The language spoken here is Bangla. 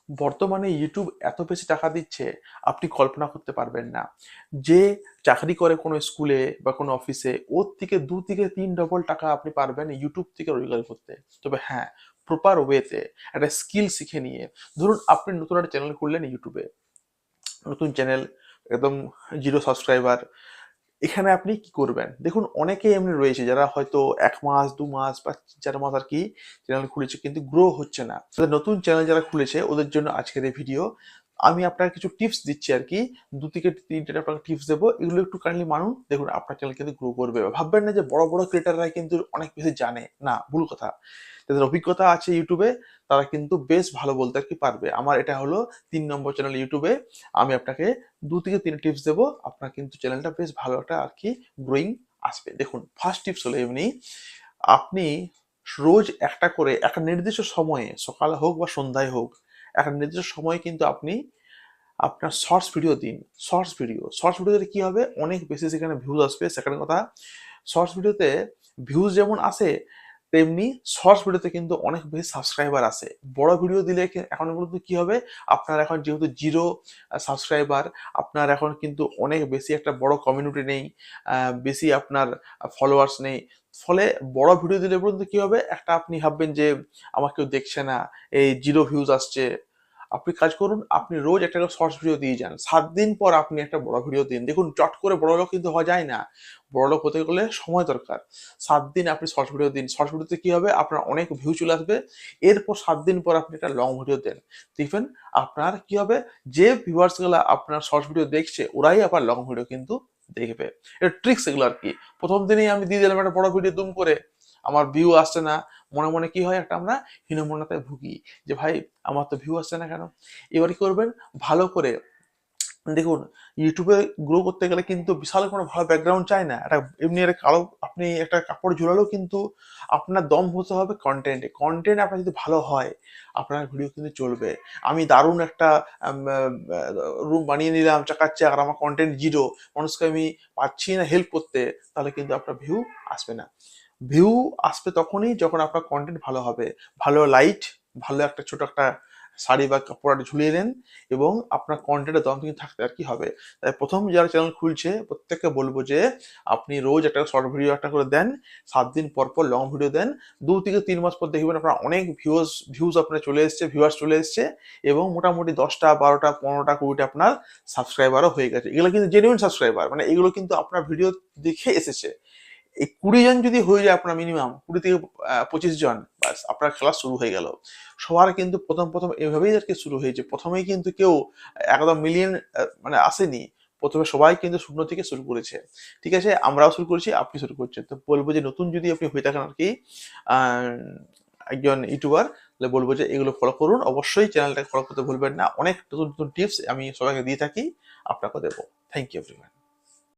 বর্তমানে ইউটিউব এত বেশি টাকা দিচ্ছে, আপনি কল্পনা করতে পারবেন না। যে চাকরি করে কোনো স্কুলে বা কোনো অফিসে, ওর থেকে 2 থেকে 3 ডবল টাকা আপনি পারবেন ইউটিউব থেকে রোজগার করতে। তবে হ্যাঁ, প্রপার ওয়েতে একটা স্কিল শিখে নিয়ে। ধরুন আপনি নতুন একটা চ্যানেল খুললেন ইউটিউবে, নতুন চ্যানেল, একদম 0 সাবস্ক্রাইবার। এখানে আপনি কি করবেন? দেখুন অনেকেই এমনি রয়েছে যারা হয়তো 1 মাস, 2 মাস বা 4 মাস আর কি চ্যানেল খুলেছে, কিন্তু গ্রো হচ্ছে না। তাদের নতুন চ্যানেল যারা খুলেছে ওদের জন্য আজকের এই ভিডিও। আমি আপনাকে কিছু টিপস দিচ্ছি আর কি। 2 থেকে 3 টা আপনাকে টিপস দেবো। এগুলো একটু কাইন্ডলি মানুন। দেখুন আপনার চ্যানেল কিন্তু গ্রো করবে। ভাববেন না যে বড়, বড় ক্রিয়েটররা কিন্তু অনেক বেশি জানে। না, ভুল কথা। যাদের অভিজ্ঞতা আছে ইউটিউবে তারা কিন্তু বেশ ভালো বলতে আর কি পারবে। আমার এটা হলো 3 নম্বর চ্যানেল ইউটিউবে। আমি আপনাকে 2 থেকে 3 টিপস দেবো। আপনার কিন্তু চ্যানেলটা বেশ ভালো একটা আর কি গ্রোইং আসবে। দেখুন ফার্স্ট টিপস হলো এমনি, আপনি রোজ একটা করে একটা নির্দিষ্ট সময়ে, সকালে হোক বা সন্ধ্যায় হোক, একটা নির্দিষ্ট সময়ে কিন্তু আপনি আপনার শর্টস ভিডিও দিন। শর্টস ভিডিওতে কি হবে, অনেক বেশি সেখানে ভিউজ আসবে। সেকেন্ড কথা, শর্টস ভিডিওতে ভিউজ যেমন আসে, তেমনি শর্টস ভিডিওতে কিন্তু অনেক বেশি সাবস্ক্রাইবার আসে। বড় ভিডিও দিলে এখন পর্যন্ত কি হবে, আপনার এখন যেহেতু 0 সাবস্ক্রাইবার, আপনার এখন কিন্তু অনেক বেশি একটা বড় কমিউনিটি নেই, বেশি আপনার ফলোয়ার্স নেই। ফলে বড় ভিডিও দিলে পর্যন্ত কি হবে, একটা আপনি ভাববেন যে আমার কেউ দেখছে না, এই 0 ভিউজ আসছে। আপনি কাজ করুন, আপনি রোজ একটা করে শর্টস ভিডিও দিয়ে যান। 7 দিন পর আপনি একটা বড় ভিডিও দিন। দেখুন চট করে বড়লোক কিন্তু হওয়া যায় না। বড়লোক হতে গেলে সময় দরকার। 7 দিন আপনি শর্টস ভিডিও দিন। শর্টস ভিডিওতে কি হবে, আপনার অনেক ভিউ চলে আসবে। এরপর 7 দিন পর আপনি একটা লং ভিডিও দেন। দেখবেন আপনার কি হবে, যে ভিউয়ার্স গুলা আপনার শর্টস ভিডিও দেখছে ওরাই আবার লং ভিডিও কিন্তু দেখবে। এটা ট্রিক্স এগুলো আর কি। প্রথম দিনেই আমি দিয়ে দিলাম একটা বড় ভিডিও দুম করে, আমার ভিউ আসছে না। মনে মনে কি হয়, একটা আমরা হীনমন্যতায় ভুগি যে ভাই আমার তো ভিউ আসছে না কেন। এবার কি করবেন, ভালো করে দেখুন, ইউটিউবে গ্রো করতে গেলে কিন্তু বিশাল কোনো ভালো ব্যাকগ্রাউন্ড চাই না। একটা এমনি একটা কালো আপনি একটা কাপড় ঝুলালেও কিন্তু আপনার দম হতে হবে কন্টেন্টে। কন্টেন্ট আপনার যদি ভালো হয়, আপনার ভিডিও কিন্তু চলবে। আমি দারুণ একটা রুম বানিয়ে নিলাম চাকাচ্চাক, আর আমার কন্টেন্ট 0, মানুষকে আমি পাচ্ছি না হেল্প করতে, তাহলে কিন্তু আপনার ভিউ আসবে না। ভিউ আসবে তখনই যখন আপনার কন্টেন্ট ভালো হবে। ভালো লাইট, ভালো একটা ছোট একটা শাড়ি বা কাপড় একটা ঝুলিয়ে নেন, এবং আপনার কন্টেন্টের দম কিন্তু থাকতে আর কি হবে। তাই প্রথম যারা চ্যানেল খুলছে প্রত্যেককে বলবো যে আপনি রোজ একটা শর্ট ভিডিও একটা করে দেন, 7 দিন পর পর লং ভিডিও দেন। 2 থেকে 3 মাস পর দেখবেন আপনার অনেক ভিউজ আপনার চলে এসছে, ভিউয়ার্স চলে এসছে, এবং মোটামুটি 10টা 12টা 15টা 20টা আপনার সাবস্ক্রাইবারও হয়ে গেছে। এগুলো কিন্তু জেনুইন সাবস্ক্রাইবার, মানে এগুলো কিন্তু আপনার ভিডিও দেখে এসেছে। এই 20 জন যদি হয়ে যায় আপনার, মিনিমাম 20 থেকে 25 জন, বাস আপনার খেলা শুরু হয়ে গেল। সবার কিন্তু প্রথম এভাবেই আর কি শুরু হয়েছে। প্রথমেই কিন্তু কেউ একদম মিলিয়ন মানে আসেনি। প্রথমে সবাই কিন্তু শূন্য থেকে শুরু করেছে। ঠিক আছে, আমরাও শুরু করেছি, আপনি শুরু করছেন। তো বলবো যে নতুন যদি আপনি হয়ে থাকেন আর কি একজন ইউটিউবার, তাহলে বলবো যে এগুলো ফলো করুন। অবশ্যই চ্যানেলটাকে ফলো করতে ভুলবেন না। অনেক নতুন নতুন টিপস আমি সবাইকে দিয়ে থাকি, আপনাকে দেবো। Thank you everyone.